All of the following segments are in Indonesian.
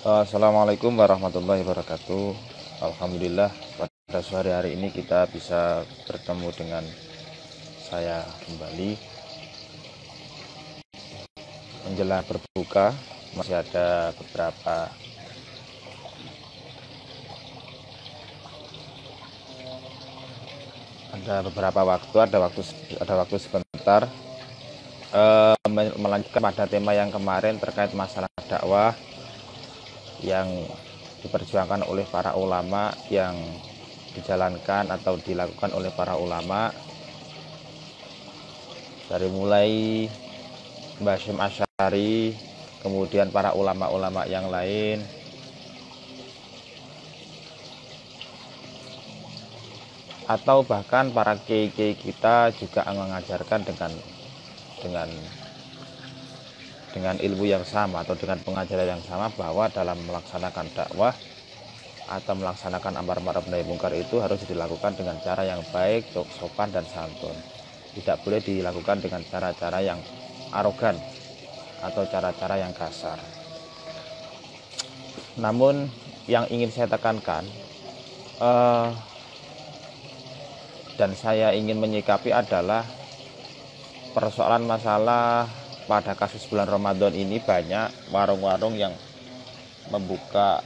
Assalamualaikum warahmatullahi wabarakatuh. Alhamdulillah pada sore hari ini kita bisa bertemu dengan saya kembali menjelang berbuka. Masih ada beberapa waktu sebentar, melanjutkan pada tema yang kemarin terkait masalah dakwah yang diperjuangkan oleh para ulama, yang dijalankan atau dilakukan oleh para ulama, dari mulai Mbah Hasyim Asy'ari, kemudian para ulama-ulama yang lain, atau bahkan para kiai-kiai kita juga mengajarkan dengan dengan ilmu yang sama atau dengan pengajaran yang sama, bahwa dalam melaksanakan dakwah atau melaksanakan amar ma'ruf nahi mungkar itu harus dilakukan dengan cara yang baik, sopan dan santun. Tidak boleh dilakukan dengan cara-cara yang arogan atau cara-cara yang kasar. Namun yang ingin saya tekankan, dan saya ingin menyikapi adalah persoalan masalah pada kasus bulan Ramadan ini, banyak warung-warung yang membuka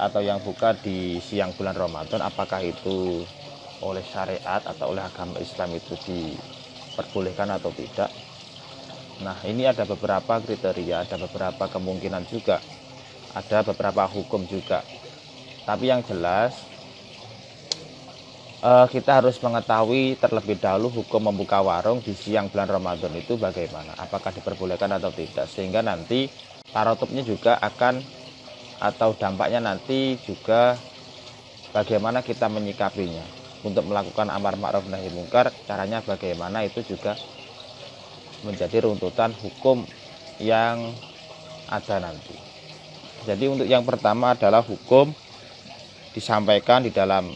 atau yang buka di siang bulan Ramadan, apakah itu oleh syariat atau oleh agama Islam itu diperbolehkan atau tidak. Nah, ini ada beberapa kriteria, ada beberapa kemungkinan juga, ada beberapa hukum juga. Tapi yang jelas, kita harus mengetahui terlebih dahulu hukum membuka warung di siang bulan Ramadan itu bagaimana, apakah diperbolehkan atau tidak, sehingga nanti tarotupnya juga akan, atau dampaknya nanti juga bagaimana kita menyikapinya. Untuk melakukan amar ma'ruf nahi mungkar, caranya bagaimana, itu juga menjadi runtutan hukum yang ada nanti. Jadi untuk yang pertama adalah hukum disampaikan di dalam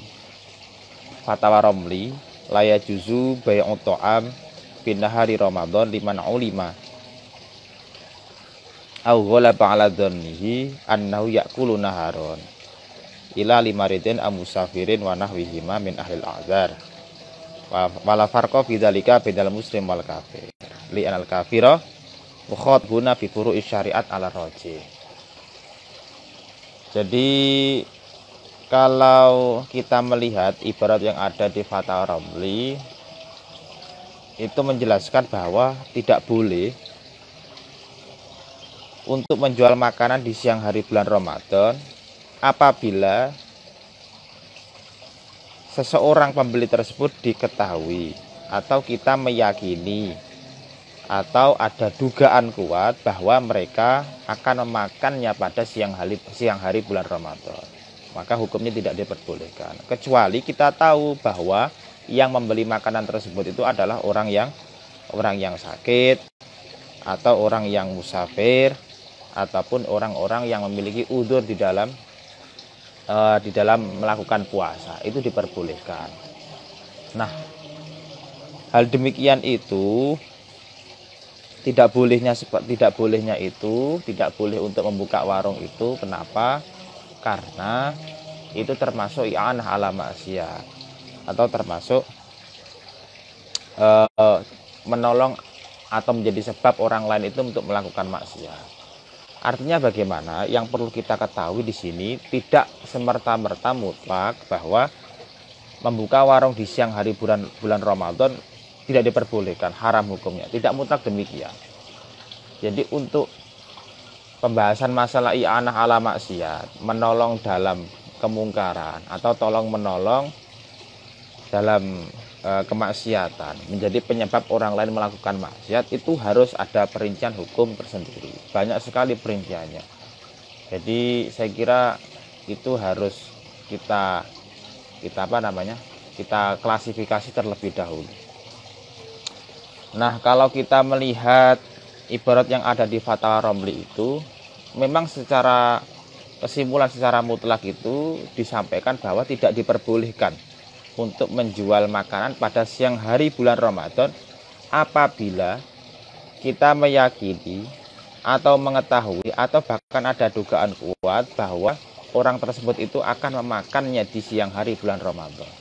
Fatwa Romli, la yajuzu bai'u ta'am fi nahari Ramadan liman ulima aw ghalaba 'ala dhannihi annahu ya'kulu naharon ila limaridin am musafirin wa nahwihima min ahlil a'dzar wala farqa fi dzalika bainal muslim wal kafir li anal kafira mukhatbuna fi furu'i syariat ala rajih. Jadi kalau kita melihat ibarat yang ada di Fatwa Romli, itu menjelaskan bahwa tidak boleh untuk menjual makanan di siang hari bulan Ramadan apabila seseorang pembeli tersebut diketahui atau kita meyakini atau ada dugaan kuat bahwa mereka akan memakannya pada siang hari bulan Ramadan, maka hukumnya tidak diperbolehkan, kecuali kita tahu bahwa yang membeli makanan tersebut itu adalah orang yang sakit, atau orang yang musafir, ataupun orang-orang yang memiliki udzur di dalam melakukan puasa, itu diperbolehkan. Nah, hal demikian itu tidak boleh untuk membuka warung itu. Kenapa? Karena itu termasuk i'anah ala maksiat, atau termasuk menolong atau menjadi sebab orang lain itu untuk melakukan maksiat. Artinya bagaimana? Yang perlu kita ketahui di sini, tidak semerta-merta mutlak bahwa membuka warung di siang hari bulan Ramadan tidak diperbolehkan, haram hukumnya. Tidak mutlak demikian. Jadi untuk pembahasan masalah i'anah ala maksiat, menolong dalam kemungkaran atau tolong menolong dalam kemaksiatan, menjadi penyebab orang lain melakukan maksiat, itu harus ada perincian hukum tersendiri. Banyak sekali perinciannya. Jadi saya kira itu harus kita klasifikasi terlebih dahulu. Nah, kalau kita melihat ibarat yang ada di Fatwa Romli itu, memang secara kesimpulan secara mutlak itu disampaikan bahwa tidak diperbolehkan untuk menjual makanan pada siang hari bulan Ramadan apabila kita meyakini atau mengetahui atau bahkan ada dugaan kuat bahwa orang tersebut itu akan memakannya di siang hari bulan Ramadan.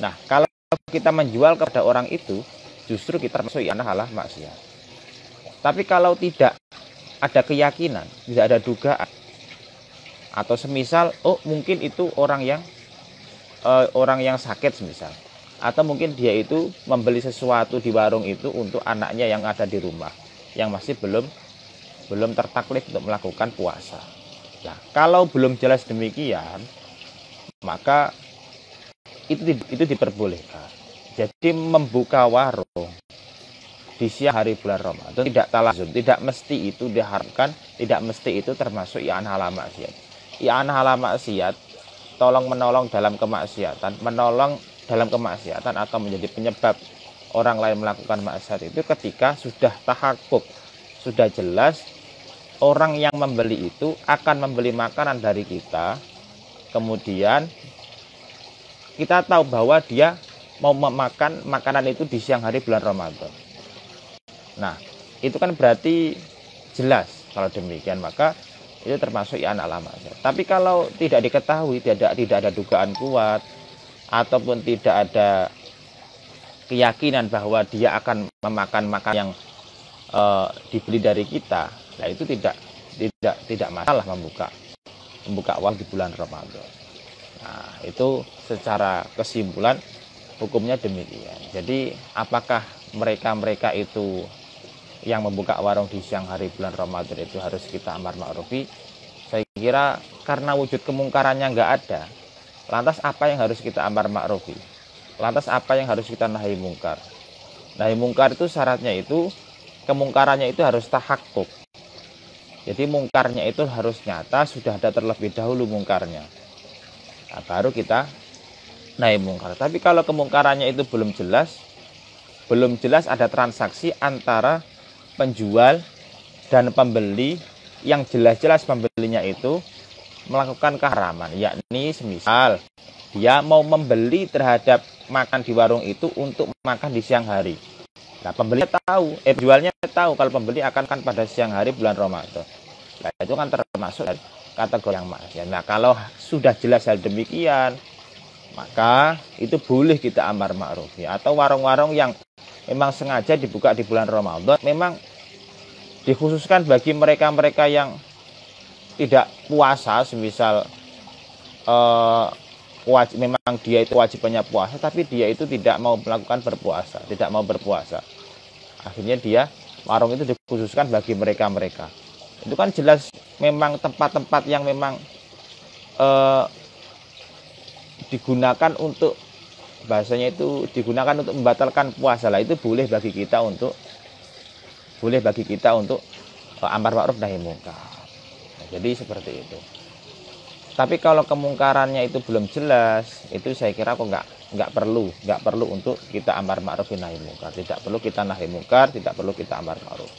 Nah, kalau kita menjual kepada orang itu, justru kita termasuk halah maksiat. Tapi kalau tidak ada keyakinan, tidak ada dugaan, atau semisal, oh mungkin itu orang yang sakit semisal, atau mungkin dia itu membeli sesuatu di warung itu untuk anaknya yang ada di rumah, yang masih belum tertaklif untuk melakukan puasa. Nah, kalau belum jelas demikian, maka itu diperbolehkan. Jadi membuka warung di siang hari bulan Ramadan tidak talazum, tidak mesti itu diharapkan, tidak mesti itu termasuk i'anah ala maksiat. I'anah ala maksiat, tolong menolong dalam kemaksiatan, menolong dalam kemaksiatan atau menjadi penyebab orang lain melakukan maksiat itu ketika sudah tahakkuk, sudah jelas orang yang membeli itu akan membeli makanan dari kita, kemudian kita tahu bahwa dia mau memakan makanan itu di siang hari bulan Ramadan. Nah, itu kan berarti jelas. Kalau demikian maka itu termasuk i'anah ala maksiat. Tapi kalau tidak diketahui, tidak ada dugaan kuat ataupun tidak ada keyakinan bahwa dia akan memakan makanan yang dibeli dari kita, nah itu tidak masalah membuka warung di bulan Ramadan. Nah, itu secara kesimpulan hukumnya demikian. Jadi apakah mereka itu yang membuka warung di siang hari bulan Ramadan itu harus kita amar ma'rufi? Saya kira karena wujud kemungkarannya nggak ada, lantas apa yang harus kita amar ma'rufi? Lantas apa yang harus kita nahi mungkar? Nahi mungkar itu syaratnya itu kemungkarannya itu harus tahakkuk. Jadi mungkarnya itu harus nyata, sudah ada terlebih dahulu mungkarnya. Nah, baru kita nahi mungkar. Tapi kalau kemungkarannya itu belum jelas ada transaksi antara penjual dan pembeli yang jelas-jelas pembelinya itu melakukan keharaman, yakni semisal dia mau membeli terhadap makan di warung itu untuk makan di siang hari. Nah, pembeli tahu, penjualnya tahu kalau pembeli akan pada siang hari bulan Ramadan. Nah, itu kan termasuk kategori yang maksiat. Nah, kalau sudah jelas hal demikian, maka itu boleh kita amar ma'ruf. Atau warung-warung yang memang sengaja dibuka di bulan Ramadan, memang dikhususkan bagi mereka-mereka yang tidak puasa, semisal memang dia itu wajibnya puasa, tapi dia itu tidak mau melakukan berpuasa, tidak mau berpuasa. Akhirnya warung itu dikhususkan bagi mereka-mereka. Itu kan jelas memang tempat-tempat yang memang digunakan untuk bahasanya itu digunakan untuk membatalkan puasa lah, itu boleh bagi kita untuk amar ma'ruf nahi mungkar. Nah, jadi seperti itu. Tapi kalau kemungkarannya itu belum jelas, itu saya kira kok nggak perlu untuk kita amar ma'ruf nahi mungkar. Tidak perlu kita nahi mungkar, tidak perlu kita amar ma'ruf.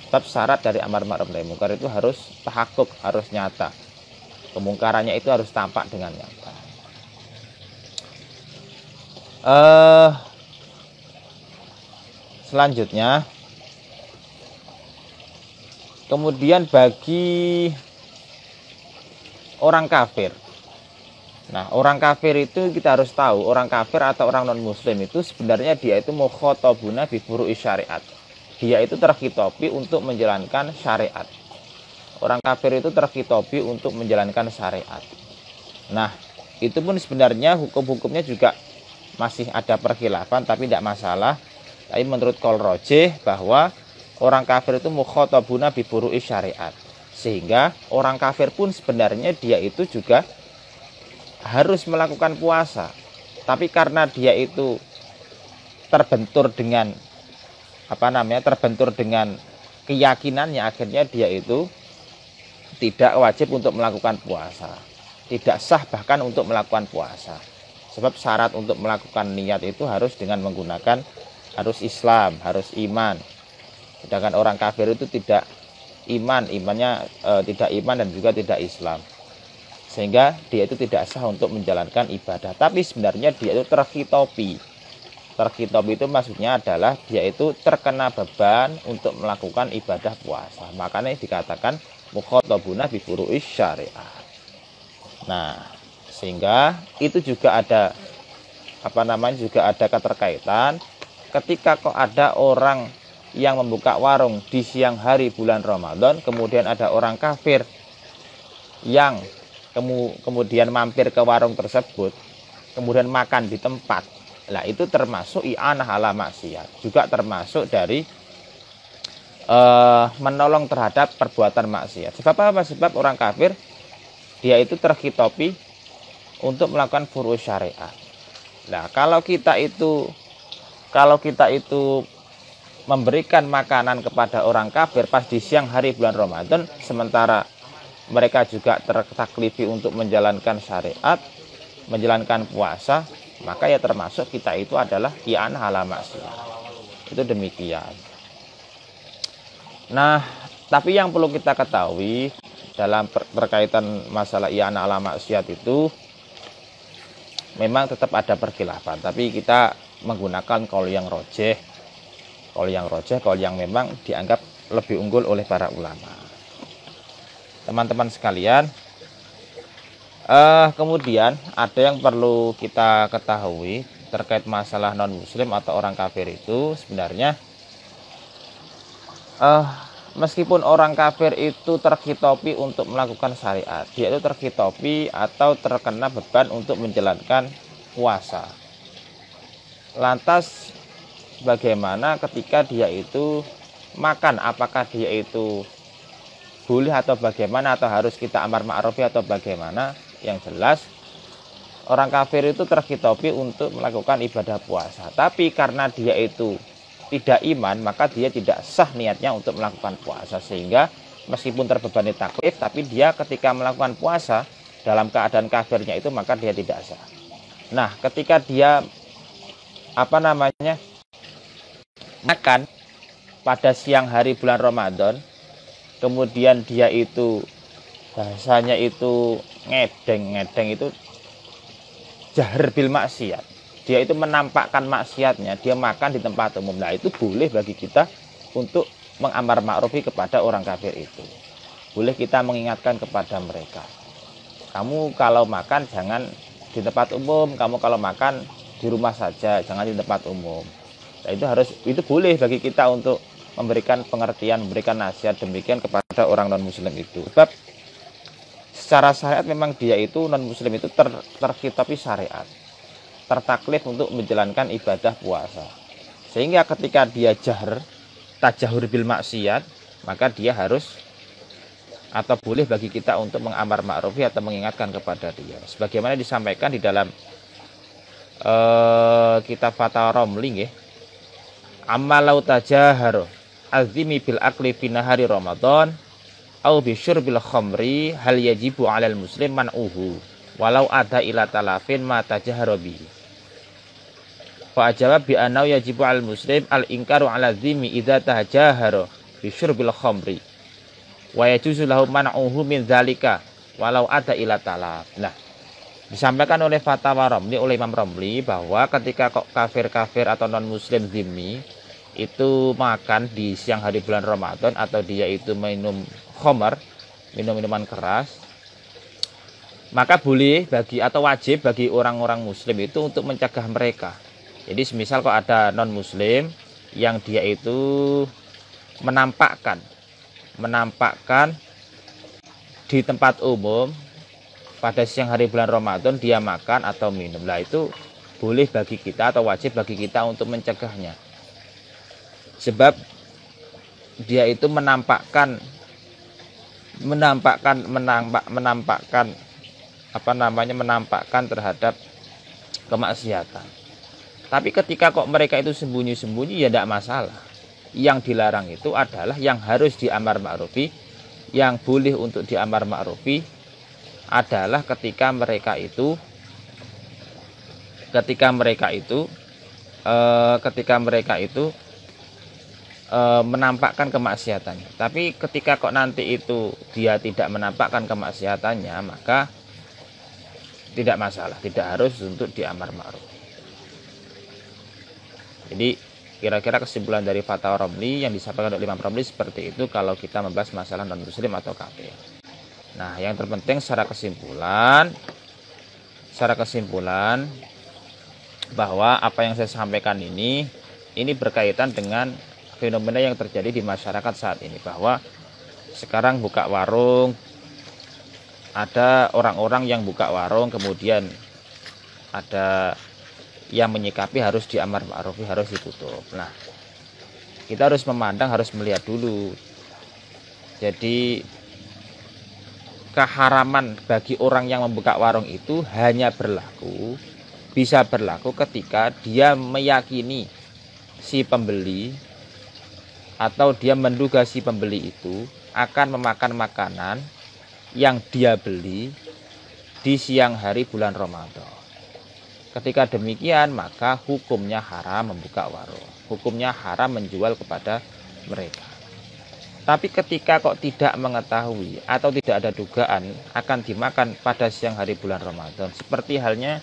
Tapi syarat dari amar ma'ruf nahi mungkar itu harus tahakkuk, harus nyata. Kemungkarannya itu harus tampak dengan nyata. Selanjutnya, kemudian bagi orang kafir. Nah, orang kafir itu kita harus tahu, orang kafir atau orang non-muslim itu sebenarnya dia itu mukhatabuna bi furu'i syariat. Dia itu terkhitobi untuk menjalankan syariat. Orang kafir itu terkhitobi untuk menjalankan syariat. Nah, itu pun sebenarnya hukum-hukumnya juga masih ada perkhilafan, tapi tidak masalah. Tapi menurut qaul rajih bahwa orang kafir itu mukhatabuna bi furu'i syariat. Sehingga orang kafir pun sebenarnya dia itu juga harus melakukan puasa. Tapi karena dia itu terbentur dengan keyakinannya, akhirnya dia itu tidak wajib untuk melakukan puasa. Tidak sah bahkan untuk melakukan puasa. Sebab syarat untuk melakukan niat itu harus dengan menggunakan harus Islam, harus iman. Sedangkan orang kafir itu tidak imannya tidak iman dan juga tidak Islam, sehingga dia itu tidak sah untuk menjalankan ibadah. Tapi sebenarnya dia itu terkhitobi terkitab itu maksudnya adalah dia itu terkena beban untuk melakukan ibadah puasa. Makanya dikatakan mukhatabuna bi furu'is syariah. Nah, sehingga itu juga ada juga ada keterkaitan ketika kok ada orang yang membuka warung di siang hari bulan Ramadan, kemudian ada orang kafir yang kemudian mampir ke warung tersebut, kemudian makan di tempat. Nah, itu termasuk i'anah ala maksiat, juga termasuk dari menolong terhadap perbuatan maksiat. Sebab apa? Sebab orang kafir dia itu terkhitopi untuk melakukan furu' syariat. Nah, kalau kita itu memberikan makanan kepada orang kafir pas di siang hari bulan Ramadan, sementara mereka juga tertaklifi untuk menjalankan syariat, menjalankan puasa, maka ya termasuk kita itu adalah i'anah ala maksiat. Itu demikian. Nah, tapi yang perlu kita ketahui dalam berkaitan masalah i'anah ala maksiat itu memang tetap ada perkhilafan, tapi kita menggunakan qaul yang rojeh, qaul yang memang dianggap lebih unggul oleh para ulama. Teman-teman sekalian, kemudian ada yang perlu kita ketahui terkait masalah non muslim atau orang kafir itu sebenarnya meskipun orang kafir itu terkhitopi untuk melakukan syariat, dia itu terkhitopi atau terkena beban untuk menjalankan puasa. Lantas bagaimana ketika dia itu makan? Apakah dia itu boleh atau bagaimana, atau harus kita amar ma'rufi atau bagaimana? Yang jelas orang kafir itu terkhitopi untuk melakukan ibadah puasa, tapi karena dia itu tidak iman, maka dia tidak sah niatnya untuk melakukan puasa, sehingga meskipun terbebani taklif, tapi dia ketika melakukan puasa dalam keadaan kafirnya itu, maka dia tidak sah. Nah, ketika dia makan pada siang hari bulan Ramadan, kemudian dia itu bahasanya itu ngedeng itu jahar bil maksiat, dia itu menampakkan maksiatnya, dia makan di tempat umum. Nah, itu boleh bagi kita untuk mengamar ma'rufi kepada orang kafir itu. Boleh kita mengingatkan kepada mereka, kamu kalau makan jangan di tempat umum, kamu kalau makan di rumah saja, jangan di tempat umum. Nah, itu boleh bagi kita untuk memberikan pengertian, memberikan nasihat demikian kepada orang non muslim itu. Sebab secara syariat memang dia itu non muslim itu terkhitopi syariat, tertaklif untuk menjalankan ibadah puasa, sehingga ketika dia tajahur bil maksiat, maka dia harus atau boleh bagi kita untuk mengamar ma'rufi atau mengingatkan kepada dia, sebagaimana disampaikan di dalam kitab Fatwa Romli, amalau tajahar azimi bil akli fi nahari Ramadan au bi syurbil khamri hal yajibu 'alal muslim man'uhu walau ada ila talafin ma tajahara bihi. Fa ajaba bi annahu yajibu 'alal muslim al inkaru 'ala zimmi idza tajahara bi syurbil khamri wa yajuzu lahu man'uhu min dzalika walau ada ila talaf. Nah, disampaikan oleh Fatwa Romli, oleh Imam Romli, bahwa ketika kok kafir-kafir atau non muslim zimmi itu makan di siang hari bulan Ramadan, atau dia itu minum khamar, minum minuman keras, maka boleh bagi atau wajib bagi orang-orang muslim itu untuk mencegah mereka. Jadi semisal kok ada non muslim yang dia itu menampakkan di tempat umum pada siang hari bulan Ramadan dia makan atau minum, lah itu boleh bagi kita atau wajib bagi kita untuk mencegahnya. Sebab dia itu menampakkan terhadap kemaksiatan. Tapi ketika kok mereka itu sembunyi-sembunyi, ya tidak masalah. Yang dilarang itu adalah yang harus diamar ma'rufi, yang boleh untuk diamar ma'rufi adalah ketika mereka itu menampakkan kemaksiatannya. Tapi ketika kok nanti itu dia tidak menampakkan kemaksiatannya, maka tidak masalah, tidak harus untuk diamar ma'ruf. Jadi kira-kira kesimpulan dari Fatwa Romli yang disampaikan oleh Imam Romli seperti itu kalau kita membahas masalah non muslim atau kafir. Nah, yang terpenting secara kesimpulan bahwa apa yang saya sampaikan ini berkaitan dengan fenomena yang terjadi di masyarakat saat ini, bahwa sekarang buka warung, ada orang-orang yang buka warung kemudian ada yang menyikapi harus diamar ma'rufi, harus ditutup. Nah, kita harus memandang, harus melihat dulu. Jadi keharaman bagi orang yang membuka warung itu hanya bisa berlaku ketika dia meyakini si pembeli atau dia menduga si pembeli itu akan memakan makanan yang dia beli di siang hari bulan Ramadan. Ketika demikian, maka hukumnya haram membuka warung, hukumnya haram menjual kepada mereka. Tapi ketika kok tidak mengetahui atau tidak ada dugaan akan dimakan pada siang hari bulan Ramadan, seperti halnya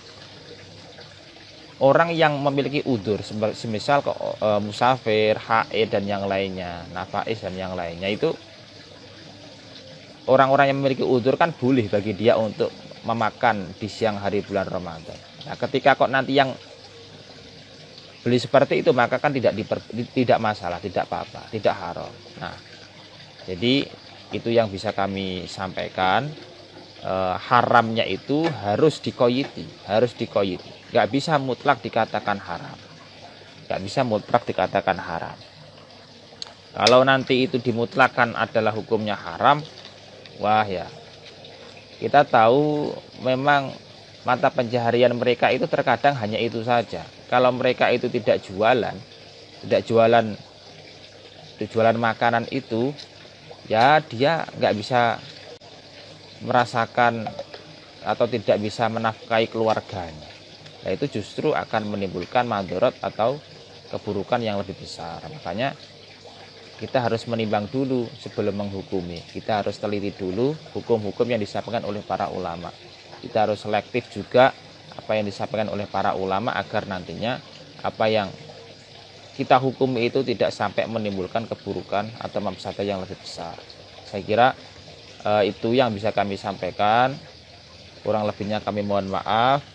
orang yang memiliki udzur, semisal musafir, haid dan yang lainnya, nafais dan yang lainnya, itu orang-orang yang memiliki udzur kan boleh bagi dia untuk memakan di siang hari bulan Ramadan. Nah, ketika kok nanti yang beli seperti itu, maka kan tidak masalah, tidak apa-apa, tidak haram. Nah, jadi itu yang bisa kami sampaikan. Haramnya itu harus dikoyiti, nggak bisa mutlak dikatakan haram, Kalau nanti itu dimutlakkan adalah hukumnya haram, wah ya, kita tahu memang mata pencaharian mereka itu terkadang hanya itu saja. Kalau mereka itu tidak jualan makanan itu, ya dia nggak bisa merasakan atau tidak bisa menafkahi keluarganya. Nah, itu justru akan menimbulkan madharat atau keburukan yang lebih besar. Makanya kita harus menimbang dulu sebelum menghukumi. Kita harus teliti dulu hukum-hukum yang disampaikan oleh para ulama. Kita harus selektif juga apa yang disampaikan oleh para ulama agar nantinya apa yang kita hukumi itu tidak sampai menimbulkan keburukan atau mafsadah yang lebih besar. Saya kira itu yang bisa kami sampaikan. Kurang lebihnya kami mohon maaf.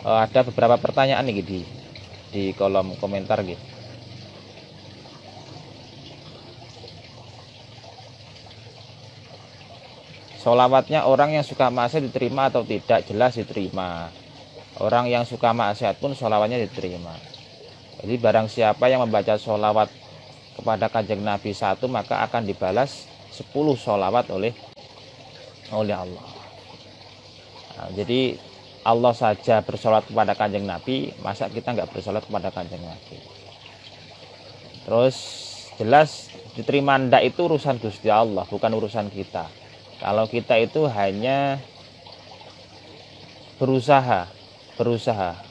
Ada beberapa pertanyaan nih di kolom komentar gitu. Sholawatnya orang yang suka maksiat diterima atau tidak? Jelas diterima. Orang yang suka maksiat pun sholawatnya diterima. Jadi barang siapa yang membaca sholawat kepada Kanjeng Nabi 1, maka akan dibalas 10 sholawat oleh Allah. Nah, jadi Allah saja bersolawat kepada Kanjeng Nabi, masa kita nggak bersolawat kepada Kanjeng Nabi? Terus jelas diterima ndak itu urusan Gusti Allah, bukan urusan kita. Kalau kita itu hanya berusaha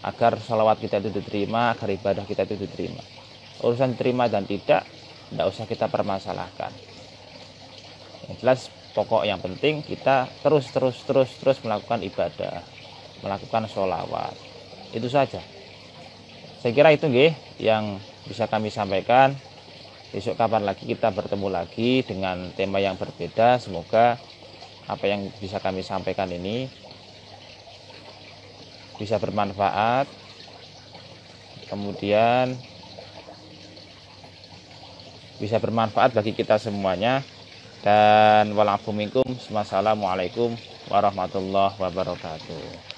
agar sholawat kita itu diterima, agar ibadah kita itu diterima. Urusan diterima dan tidak usah kita permasalahkan. Yang jelas pokok yang penting kita terus melakukan ibadah, melakukan sholawat. Itu saja. Saya kira itu yang bisa kami sampaikan. Besok kapan lagi kita bertemu lagi dengan tema yang berbeda. Semoga apa yang bisa kami sampaikan ini bisa bermanfaat, kemudian bisa bermanfaat bagi kita semuanya. Dan walafu minkum. Wassalamualaikum warahmatullahi wabarakatuh.